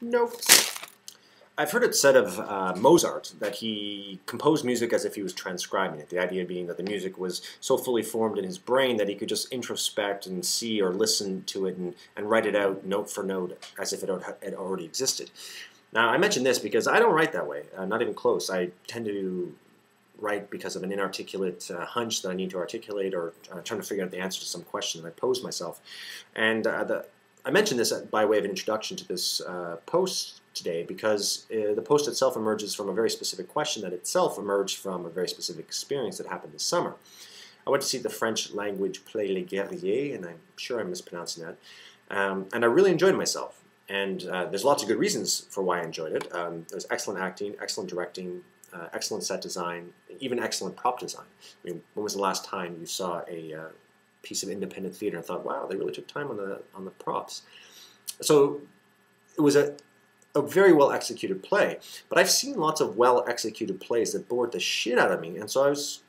Notes. I've heard it said of Mozart that he composed music as if he was transcribing it, the idea being that the music was so fully formed in his brain that he could just introspect and see or listen to it and write it out note for note as if it had already existed. Now, I mention this because I don't write that way, not even close. I tend to write because of an inarticulate hunch that I need to articulate, or trying to figure out the answer to some question that I pose myself. And I mention this by way of an introduction to this post today because the post itself emerges from a very specific question that itself emerged from a very specific experience that happened this summer. I went to see the French language play Les Guerriers, and I'm sure I'm mispronouncing that, and I really enjoyed myself. And there's lots of good reasons for why I enjoyed it. There's excellent acting, excellent directing, excellent set design, even excellent prop design. I mean, when was the last time you saw a piece of independent theater and thought, wow, they really took time on the props? So it was a very well executed play, but I've seen lots of well executed plays that bored the shit out of me, and so I was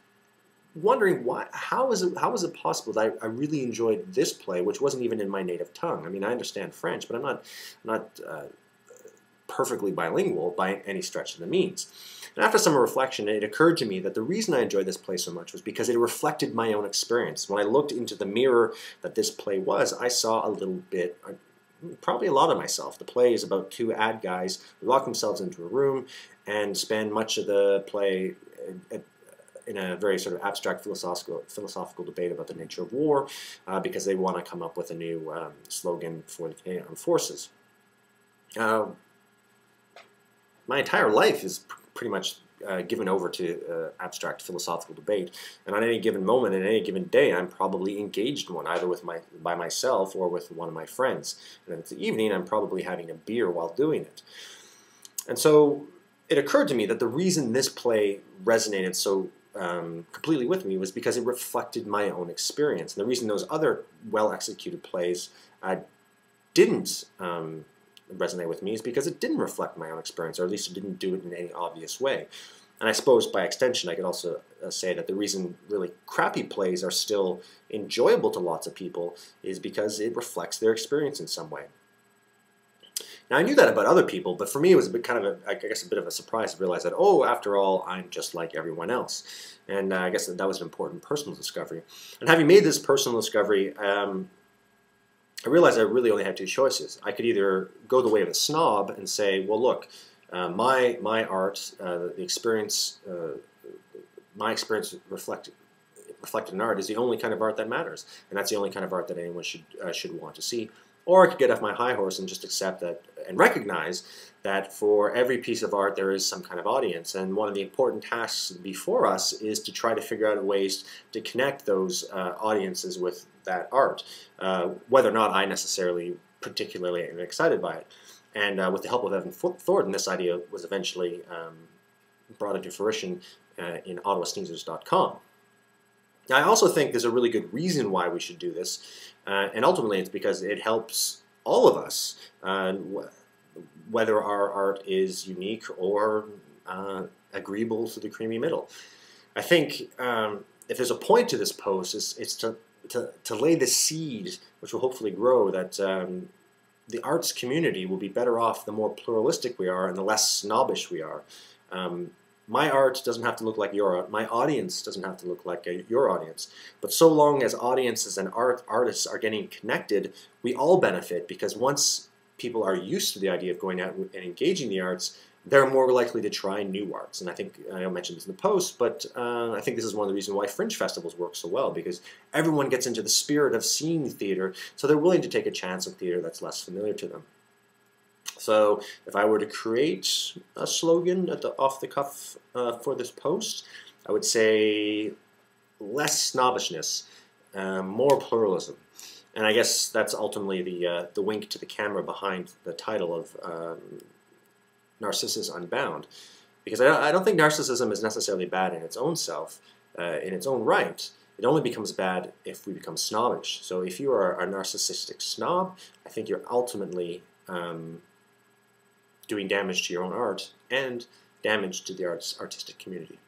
wondering how is it possible that I really enjoyed this play, which wasn't even in my native tongue. I mean, I understand French, but I'm not perfectly bilingual by any stretch of the means. And after some reflection, it occurred to me that the reason I enjoyed this play so much was because it reflected my own experience. When I looked into the mirror that this play was, I saw a little bit, probably a lot of myself. The play is about two ad guys who lock themselves into a room and spend much of the play in a very sort of abstract philosophical debate about the nature of war, because they want to come up with a new slogan for the Canadian Armed Forces. My entire life is pretty much given over to abstract philosophical debate, and on any given moment, in any given day, I'm probably engaged in one, either by myself or with one of my friends. And if it's the evening, I'm probably having a beer while doing it. And so it occurred to me that the reason this play resonated so completely with me was because it reflected my own experience. And the reason those other well-executed plays didn't resonate with me is because it didn't reflect my own experience, or at least it didn't do it in any obvious way. And I suppose by extension I could also say that the reason really crappy plays are still enjoyable to lots of people is because it reflects their experience in some way. Now, I knew that about other people, but for me it was a bit kind of I guess a bit of a surprise to realize that, oh, after all, I'm just like everyone else. And I guess that was an important personal discovery. And having made this personal discovery, I realized I really only had two choices. I could either go the way of a snob and say, well, look, my art, my experience reflected in art is the only kind of art that matters, and that's the only kind of art that anyone should want to see. Or I could get off my high horse and just accept that and recognize that for every piece of art there is some kind of audience, and one of the important tasks before us is to try to figure out ways to connect those audiences with that art, whether or not I necessarily particularly am excited by it. And with the help of Evan Thornton, this idea was eventually brought into fruition in OttawaSneezers.com. Now, I also think there's a really good reason why we should do this, and ultimately it's because it helps all of us, whether our art is unique or agreeable to the creamy middle. I think if there's a point to this post, it's to lay the seed, which will hopefully grow, that the arts community will be better off the more pluralistic we are and the less snobbish we are. My art doesn't have to look like your art. My audience doesn't have to look like your audience. But so long as audiences and artists are getting connected, we all benefit, because once people are used to the idea of going out and engaging the arts, they're more likely to try new arts. And I think, I mentioned this in the post, but I think this is one of the reasons why fringe festivals work so well, because everyone gets into the spirit of seeing theater, so they're willing to take a chance on theater that's less familiar to them. So if I were to create a slogan off the cuff for this post, I would say less snobbishness, more pluralism. And I guess that's ultimately the wink to the camera behind the title of Narcissus Unbound. Because I don't think narcissism is necessarily bad in its own self, in its own right. It only becomes bad if we become snobbish. So if you are a narcissistic snob, I think you're ultimately doing damage to your own art and damage to the artistic community.